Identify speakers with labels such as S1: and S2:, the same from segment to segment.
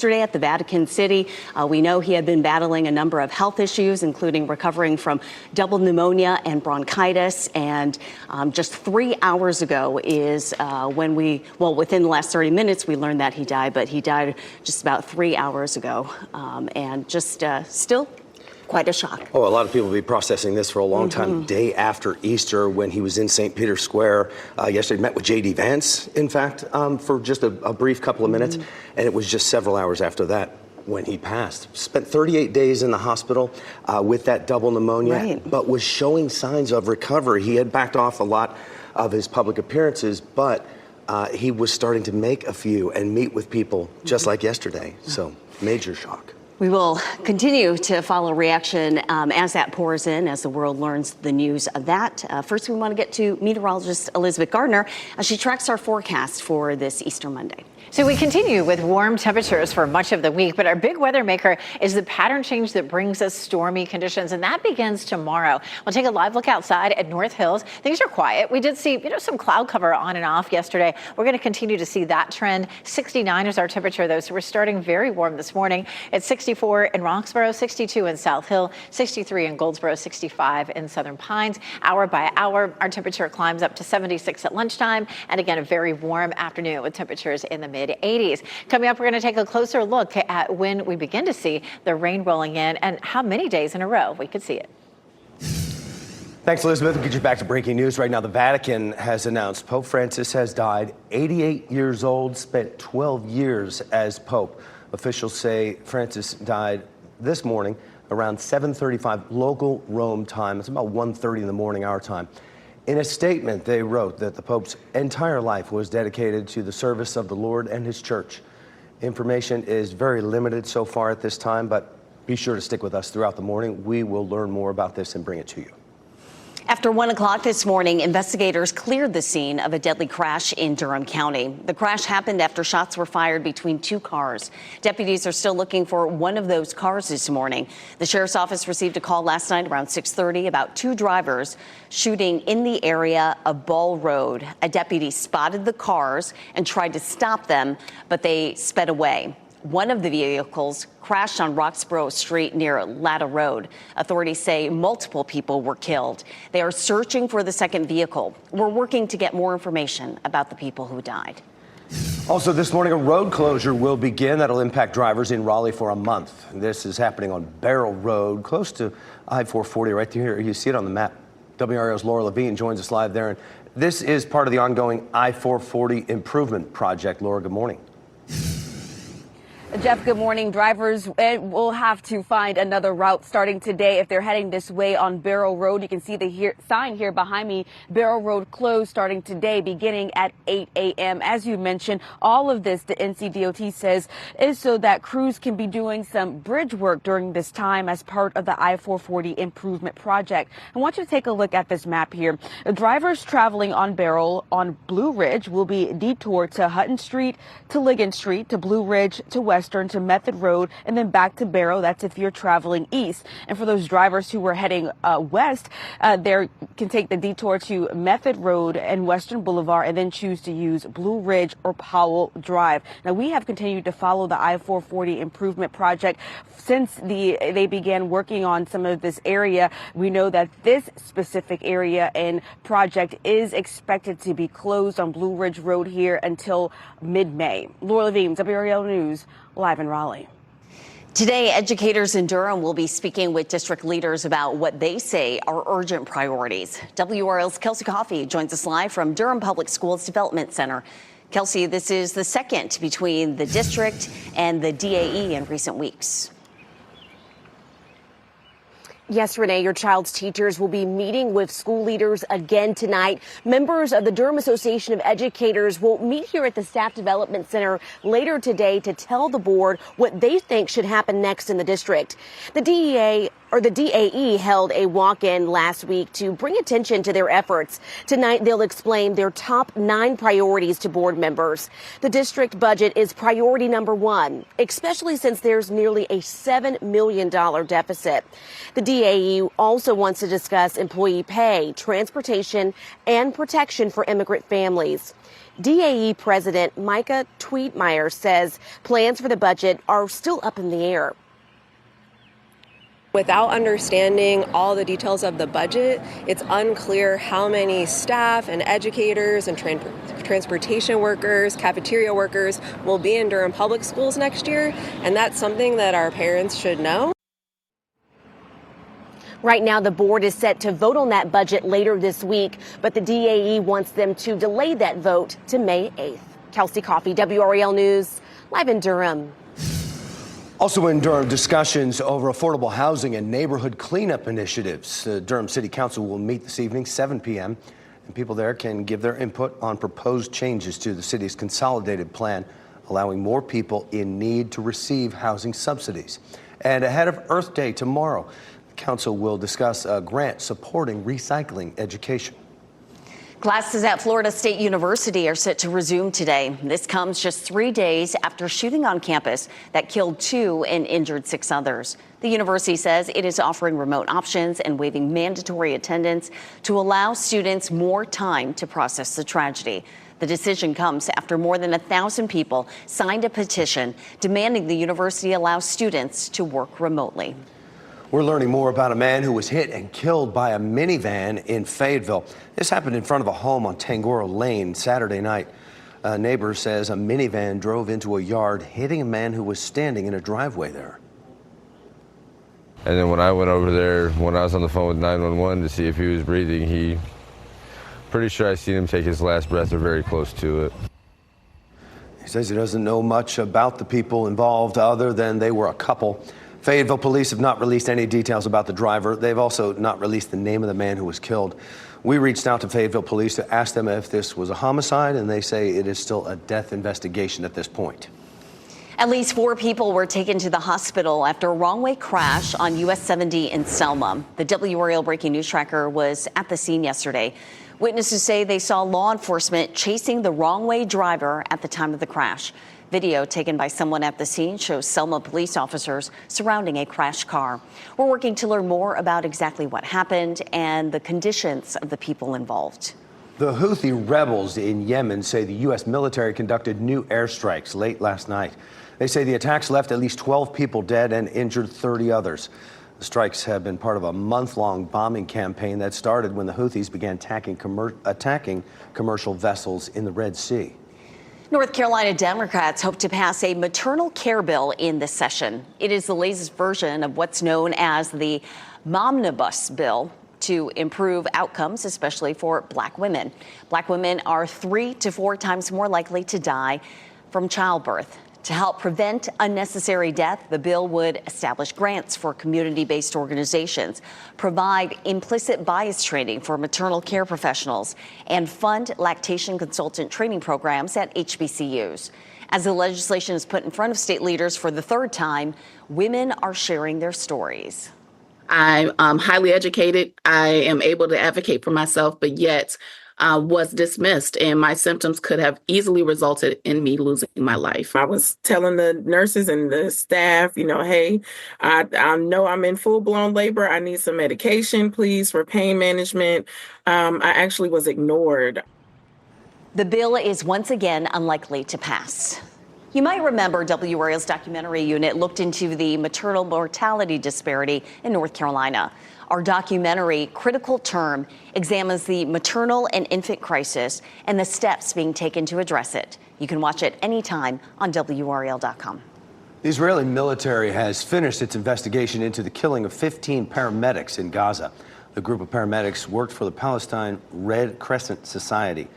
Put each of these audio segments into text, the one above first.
S1: yesterday at the Vatican City. We know he had been battling a number of health issues, including recovering from double pneumonia and bronchitis. And just 3 hours ago is within the last 30 minutes, we learned that he died, but he died just about 3 hours ago. And just still quite a shock.
S2: Oh, a lot of people will be processing this for a long time. Day after Easter, when he was in St. Peter's Square yesterday, met with J.D. Vance, in fact, for just a brief couple of minutes. And it was just several hours after that when he passed. Spent 38 days in the hospital with that double pneumonia, but was showing signs of recovery. He had backed off a lot of his public appearances, but he was starting to make a few and meet with people just like yesterday. So major shock.
S1: We will continue to follow reaction as that pours in, as the world learns the news of that. First, we want to get to meteorologist Elizabeth Gardner as she tracks our forecast for this Easter Monday.
S3: So we continue with warm temperatures for much of the week, but our big weather maker is the pattern change that brings us stormy conditions, and that begins tomorrow. We'll take a live look outside at North Hills. Things are quiet. We did see, some cloud cover on and off yesterday. We're going to continue to see that trend. 69 is our temperature, though, so we're starting very warm this morning. It's 64 in Roxborough, 62 in South Hill, 63 in Goldsboro, 65 in Southern Pines. Hour by hour, our temperature climbs up to 76 at lunchtime, and again, a very warm afternoon with temperatures in the mid-80s. Coming up, we're going to take a closer look at when we begin to see the rain rolling in and how many days in a row we could see it.
S2: Thanks, Elizabeth. We'll get you back to breaking news. Right now, the Vatican has announced Pope Francis has died, 88 years old, spent 12 years as Pope. Officials say Francis died this morning around 7:35 local Rome time. It's about 1:30 in the morning, our time. In a statement, they wrote that the Pope's entire life was dedicated to the service of the Lord and his church. Information is very limited so far at this time, but be sure to stick with us throughout the morning. We will learn more about this and bring it to you.
S1: After 1 o'clock this morning, investigators cleared the scene of a deadly crash in Durham County. The crash happened after shots were fired between two cars. Deputies are still looking for one of those cars this morning. The sheriff's office received a call last night around 6:30 about two drivers shooting in the area of Ball Road. A deputy spotted the cars and tried to stop them, but they sped away. One of the vehicles crashed on Roxborough Street near Latta Road. Authorities say multiple people were killed. They are searching for the second vehicle. We're working to get more information about the people who died.
S2: Also this morning, a road closure will begin that'll impact drivers in Raleigh for a month. This is happening on Barrel Road, close to I-440 right here. You see it on the map. WRAL's Laura Levine joins us live there. And this is part of the ongoing I-440 improvement project. Laura, good morning.
S4: Jeff, good morning. Drivers will have to find another route starting today if they're heading this way on Barrow Road. You can see the sign here behind me, Barrow Road closed starting today, beginning at 8 a.m. As you mentioned, all of this, the NCDOT says, is so that crews can be doing some bridge work during this time as part of the I-440 improvement project. I want you to take a look at this map here. The drivers traveling on Barrow on Blue Ridge will be detoured to Hutton Street, to Ligon Street, to Blue Ridge, to Western, to Method Road, and then back to Barrow. That's if you're traveling east. And for those drivers who were heading west, they can take the detour to Method Road and Western Boulevard and then choose to use Blue Ridge or Powell Drive. Now, we have continued to follow the I-440 improvement project since they began working on some of this area. We know that this specific area and project is expected to be closed on Blue Ridge Road here until mid-May. Laura Levine, WRAL News, live in Raleigh.
S1: Today, educators in Durham will be speaking with district leaders about what they say are urgent priorities. WRL's Kelsey Coffey joins us live from Durham Public Schools Development Center. Kelsey, this is the second between the district and the DAE in recent weeks.
S5: Yes, Renee, your child's teachers will be meeting with school leaders again tonight. Members of the Durham Association of Educators will meet here at the Staff Development Center later today to tell the board what they think should happen next in the district. The DAE held a walk-in last week to bring attention to their efforts. Tonight, they'll explain their top 9 priorities to board members. The district budget is priority number 1, especially since there's nearly a $7 million deficit. The DAE also wants to discuss employee pay, transportation, and protection for immigrant families. DAE President Micah Tweetmeyer says plans for the budget are still up in the air.
S6: Without understanding all the details of the budget, it's unclear how many staff and educators and transportation workers, cafeteria workers will be in Durham Public Schools next year, and that's something that our parents should know.
S5: Right now, the board is set to vote on that budget later this week, but the DAE wants them to delay that vote to May 8th. Kelsey Coffey, WRAL News, live in Durham.
S2: Also in Durham, discussions over affordable housing and neighborhood cleanup initiatives. Durham City Council will meet this evening, 7 p.m., and people there can give their input on proposed changes to the city's consolidated plan, allowing more people in need to receive housing subsidies. And ahead of Earth Day tomorrow, the council will discuss a grant supporting recycling education.
S1: Classes at Florida State University are set to resume today. This comes just 3 days after shooting on campus that killed 2 and injured 6 others. The university says it is offering remote options and waiving mandatory attendance to allow students more time to process the tragedy. The decision comes after more than 1,000 people signed a petition demanding the university allow students to work remotely.
S2: We're learning more about a man who was hit and killed by a minivan in Fayetteville. This happened in front of a home on Tangoro Lane Saturday night. A neighbor says a minivan drove into a yard, hitting a man who was standing in a driveway there.
S7: And then when I went over there, when I was on the phone with 911 to see if he was breathing, pretty sure I seen him take his last breath or very close to it.
S2: He says he doesn't know much about the people involved other than they were a couple. Fayetteville police have not released any details about the driver. They've also not released the name of the man who was killed. We reached out to Fayetteville police to ask them if this was a homicide, and they say it is still a death investigation at this point.
S1: At least 4 people were taken to the hospital after a wrong-way crash on US 70 in Selma. The WRAL Breaking News Tracker was at the scene yesterday. Witnesses say they saw law enforcement chasing the wrong-way driver at the time of the crash. Video taken by someone at the scene shows Selma police officers surrounding a crashed car. We're working to learn more about exactly what happened and the conditions of the people involved.
S2: The Houthi rebels in Yemen say the U.S. military conducted new airstrikes late last night. They say the attacks left at least 12 people dead and injured 30 others. The strikes have been part of a month-long bombing campaign that started when the Houthis began attacking commercial vessels in the Red Sea.
S1: North Carolina Democrats hope to pass a maternal care bill in this session. It is the latest version of what's known as the Momnibus bill to improve outcomes, especially for Black women. Black women are 3 to 4 times more likely to die from childbirth. To help prevent unnecessary death, the bill would establish grants for community-based organizations, provide implicit bias training for maternal care professionals, and fund lactation consultant training programs at HBCUs. As the legislation is put in front of state leaders for the 3rd time, women are sharing their stories.
S8: I'm highly educated. I am able to advocate for myself, but yet was dismissed, and my symptoms could have easily resulted in me losing my life.
S9: I was telling the nurses and the staff, hey, I know I'm in full-blown labor. I need some medication, please, for pain management. I actually was ignored.
S1: The bill is once again unlikely to pass. You might remember WRAL's documentary unit looked into the maternal mortality disparity in North Carolina. Our documentary, Critical Term, examines the maternal and infant crisis and the steps being taken to address it. You can watch it anytime on WRAL.com.
S2: The Israeli military has finished its investigation into the killing of 15 paramedics in Gaza. The group of paramedics worked for the Palestine Red Crescent Society.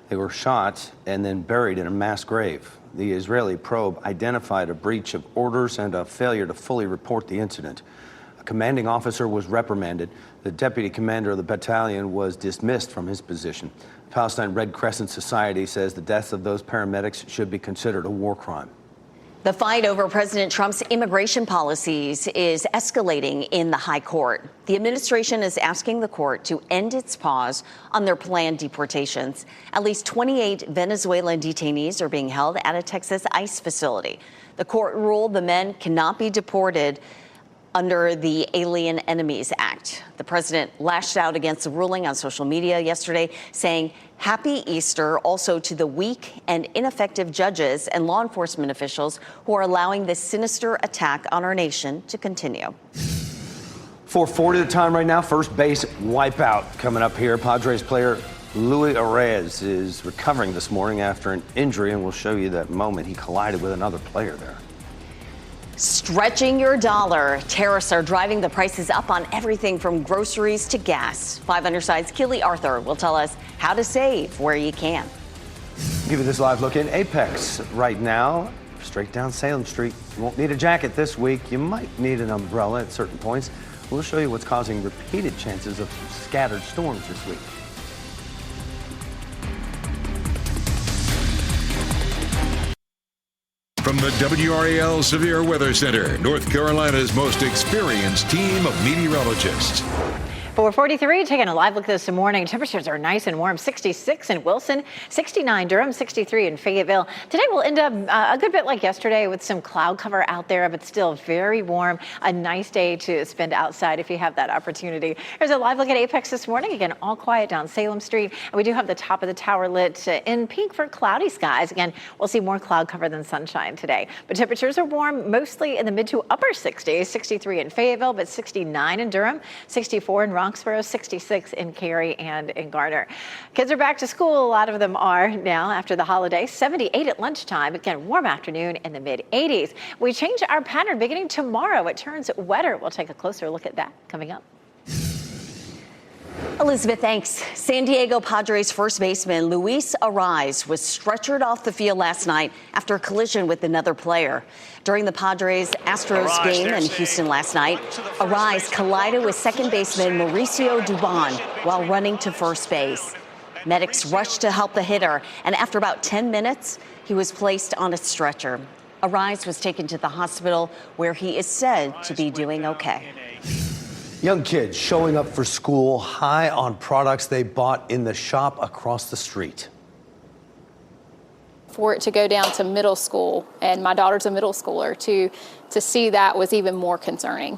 S2: They were shot and then buried in a mass grave. The Israeli probe identified a breach of orders and a failure to fully report the incident. A commanding officer was reprimanded. The deputy commander of the battalion was dismissed from his position. The Palestine Red Crescent Society says the deaths of those paramedics should be considered a war crime.
S1: The fight over President Trump's immigration policies is escalating in the high court. The administration is asking the court to end its pause on their planned deportations. At least 28 Venezuelan detainees are being held at a Texas ICE facility. The court ruled the men cannot be deported under the Alien Enemies Act. The president lashed out against the ruling on social media yesterday, saying, "Happy Easter" also to the weak and ineffective judges and law enforcement officials who are allowing this sinister attack on our nation to continue.
S2: 4:40 the time right now. First base wipeout coming up here. Padres player WRAL is recovering this morning after an injury, and we'll show you that moment he collided with another player there.
S1: Stretching your dollar. Tariffs are driving the prices up on everything from groceries to gas. 5 on your side's Keely Arthur will tell us how to save where you can.
S2: Give you this live look in Apex right now, straight down Salem Street. You won't need a jacket this week. You might need an umbrella at certain points. We'll show you what's causing repeated chances of scattered storms this week.
S10: From the WRAL Severe Weather Center, North Carolina's most experienced team of meteorologists.
S3: 4:43, taking a live look this morning. Temperatures are nice and warm. 66 in Wilson, 69 Durham, 63 in Fayetteville. Today will end up a good bit like yesterday with some cloud cover out there, but still very warm. A nice day to spend outside if you have that opportunity. Here's a live look at Apex this morning. Again, all quiet down Salem Street. And we do have the top of the tower lit in pink for cloudy skies. Again, we'll see more cloud cover than sunshine today. But temperatures are warm, mostly in the mid to upper 60s. 63 in Fayetteville, but 69 in Durham, 64 in Roxborough, 66 in Cary and in Garner. Kids are back to school. A lot of them are now after the holiday. 78 at lunchtime. Again, warm afternoon in the mid 80s. We change our pattern beginning tomorrow. It turns wetter. We'll take a closer look at that coming up.
S1: Elizabeth, thanks. San Diego Padres first baseman Luis Arraez was stretchered off the field last night after a collision with another player. During the Padres-Astros game in Houston last night, Arraez collided with second baseman Mauricio Dubon while running to first base. Medics rushed to help the hitter, and after about 10 minutes, he was placed on a stretcher. Arraez was taken to the hospital where he is said to be doing okay.
S2: Young kids showing up for school high on products they bought in the shop across the street.
S11: For it to go down to middle school, and my daughter's a middle schooler, to see that was even more concerning.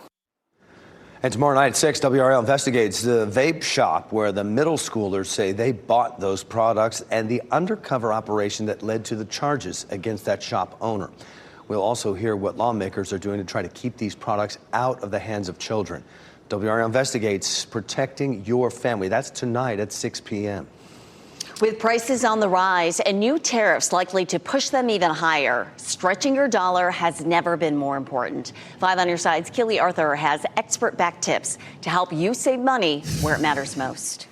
S2: And tomorrow night at 6, WRAL investigates the vape shop where the middle schoolers say they bought those products and the undercover operation that led to the charges against that shop owner. We'll also hear what lawmakers are doing to try to keep these products out of the hands of children. WRAL investigates protecting your family. That's tonight at 6 p.m.
S1: With prices on the rise and new tariffs likely to push them even higher, stretching your dollar has never been more important. 5 on your side's Keely Arthur has expert-backed tips to help you save money where it matters most.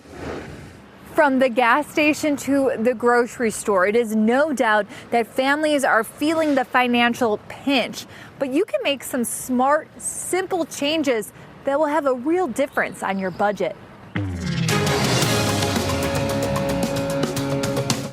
S12: From the gas station to the grocery store, it is no doubt that families are feeling the financial pinch. But you can make some smart, simple changes that will have a real difference on your budget.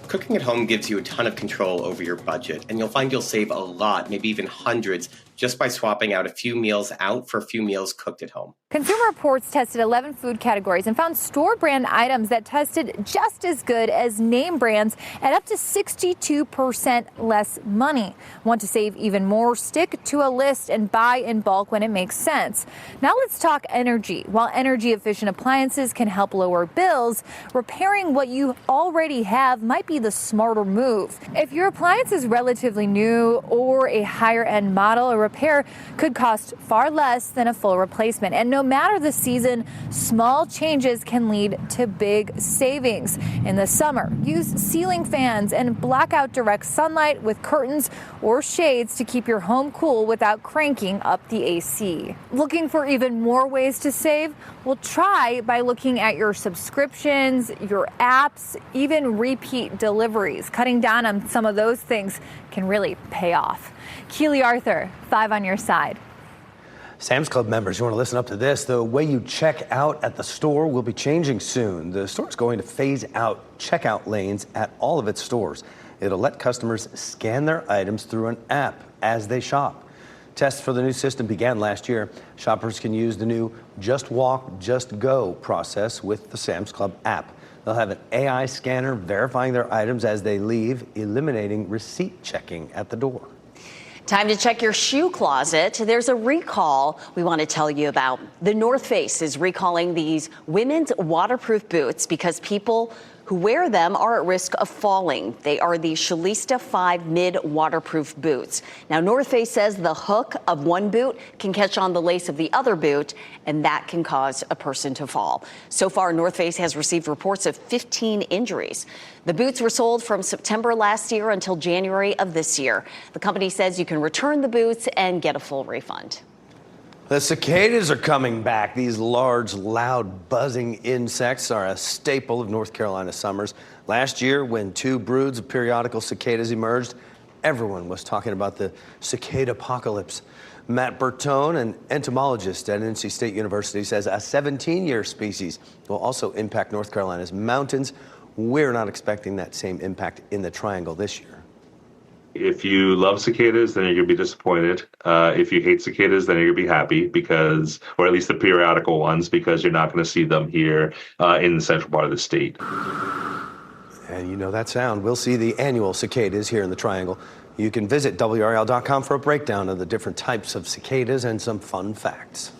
S13: Cooking at home gives you a ton of control over your budget, and you'll find you'll save a lot, maybe even hundreds, just by swapping out a few meals out for a few meals cooked at home.
S12: Consumer Reports tested 11 food categories and found store brand items that tested just as good as name brands at up to 62% less money. Want to save even more? Stick to a list and buy in bulk when it makes sense. Now let's talk energy. While energy efficient appliances can help lower bills, repairing what you already have might be the smarter move. If your appliance is relatively new or a higher end model, a repair could cost far less than a full replacement. And no matter the season, small changes can lead to big savings. In the summer, use ceiling fans and block out direct sunlight with curtains or shades to keep your home cool without cranking up the AC. Looking for even more ways to save? Well, try by looking at your subscriptions, your apps, even repeat deliveries. Cutting down on some of those things can really pay off. Keely Arthur, 5 on your side.
S2: Sam's Club members, you want to listen up to this. The way you check out at the store will be changing soon. The store is going to phase out checkout lanes at all of its stores. It'll let customers scan their items through an app as they shop. Tests for the new system began last year. Shoppers can use the new Just Walk, Just Go process with the Sam's Club app. They'll have an AI scanner verifying their items as they leave, eliminating receipt checking at the door.
S1: Time to check your shoe closet. There's a recall we want to tell you about. The North Face is recalling these women's waterproof boots because people who wear them are at risk of falling. They are the Shalista 5 mid waterproof boots. Now, North Face says the hook of one boot can catch on the lace of the other boot, and that can cause a person to fall. So far, North Face has received reports of 15 injuries. The boots were sold from September last year until January of this year. The company says you can return the boots and get a full refund.
S2: The cicadas are coming back. These large, loud, buzzing insects are a staple of North Carolina summers. Last year, when 2 broods of periodical cicadas emerged, everyone was talking about the cicada apocalypse. Matt Bertone, an entomologist at NC State University, says a 17-year species will also impact North Carolina's mountains. We're not expecting that same impact in the Triangle this year.
S14: If you love cicadas, then you're going to be disappointed. If you hate cicadas, then you're going to be happy because, or at least the periodical ones, because you're not going to see them here in the central part of the state.
S2: And you know that sound. We'll see the annual cicadas here in the Triangle. You can visit WRAL.com for a breakdown of the different types of cicadas and some fun facts.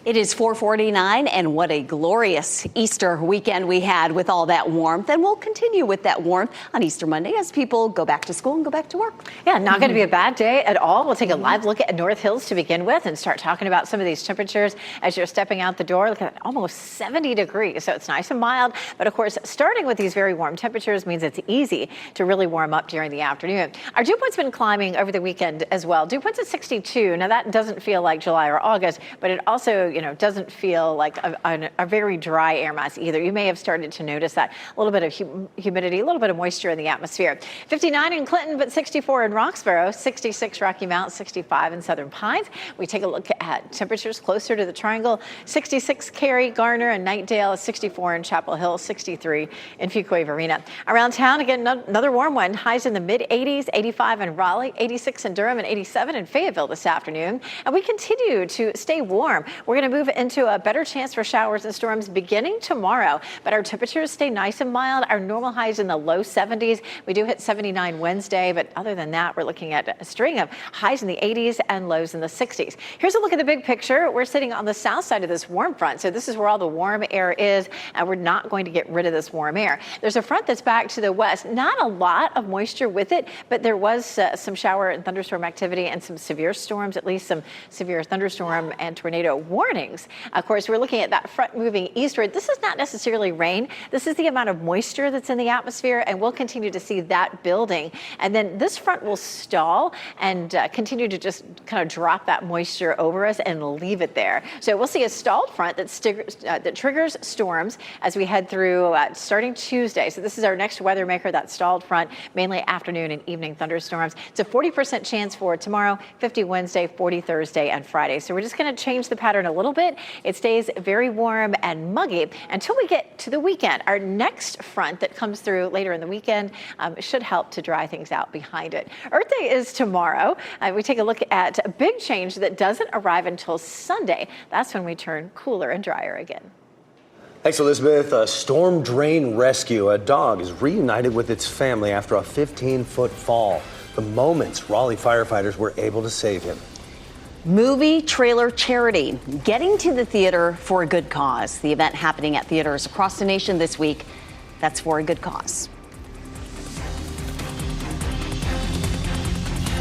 S1: It is 4:49, and what a glorious Easter weekend we had with all that warmth. And we'll continue with that warmth on Easter Monday as people go back to school and go back to work.
S3: Yeah, not going to be a bad day at all. We'll take a live look at North Hills to begin with and start talking about some of these temperatures as you're stepping out the door. Look at almost 70 degrees, so it's nice and mild. But of course, starting with these very warm temperatures means it's easy to really warm up during the afternoon. Our dew point's been climbing over the weekend as well. Dew point's at 62. Now, that doesn't feel like July or August, but it also, doesn't feel like a very dry air mass either. You may have started to notice that. A little bit of humidity, a little bit of moisture in the atmosphere. 59 in Clinton, but 64 in Roxborough, 66 Rocky Mount, 65 in Southern Pines. We take a look at temperatures closer to the Triangle. 66 Cary, Garner, and Knightdale, 64 in Chapel Hill, 63 in Fuquay Varina. Around town, again, another warm one. Highs in the mid-80s, 85 in Raleigh, 86 in Durham, and 87 in Fayetteville this afternoon. And we continue to stay warm. We're going to move into a better chance for showers and storms beginning tomorrow, but our temperatures stay nice and mild. Our normal highs in the low 70s. We do hit 79 Wednesday, but other than that, we're looking at a string of highs in the 80s and lows in the 60s. Here's a look at the big picture. We're sitting on the south side of this warm front, so this is where all the warm air is, and we're not going to get rid of this warm air. There's a front that's back to the west. Not a lot of moisture with it, but there was some shower and thunderstorm activity and some severe storms, at least some severe thunderstorm and tornado warnings. Of course, we're looking at that front moving eastward. This is not necessarily rain. This is the amount of moisture that's in the atmosphere, and we'll continue to see that building. And then this front will stall and continue to just kind of drop that moisture over us and leave it there. So we'll see a stalled front that triggers storms as we head through starting Tuesday. So this is our next weather maker, that stalled front, mainly afternoon and evening thunderstorms. It's a 40% chance for tomorrow, 50 Wednesday, 40 Thursday, and Friday. So we're just going to change the pattern a little bit. It stays very warm and muggy until we get to the weekend. Our next front that comes through later in the weekend should help to dry things out behind it. Earth Day is tomorrow. We take a look at a big change that doesn't arrive until Sunday. That's when we turn cooler and drier again.
S2: Thanks, Elizabeth. A storm drain rescue. A dog is reunited with its family after a 15-foot fall. The moments Raleigh firefighters were able to save him.
S1: Movie trailer charity, getting to the theater for a good cause. The event happening at theaters across the nation this week. That's for a good cause.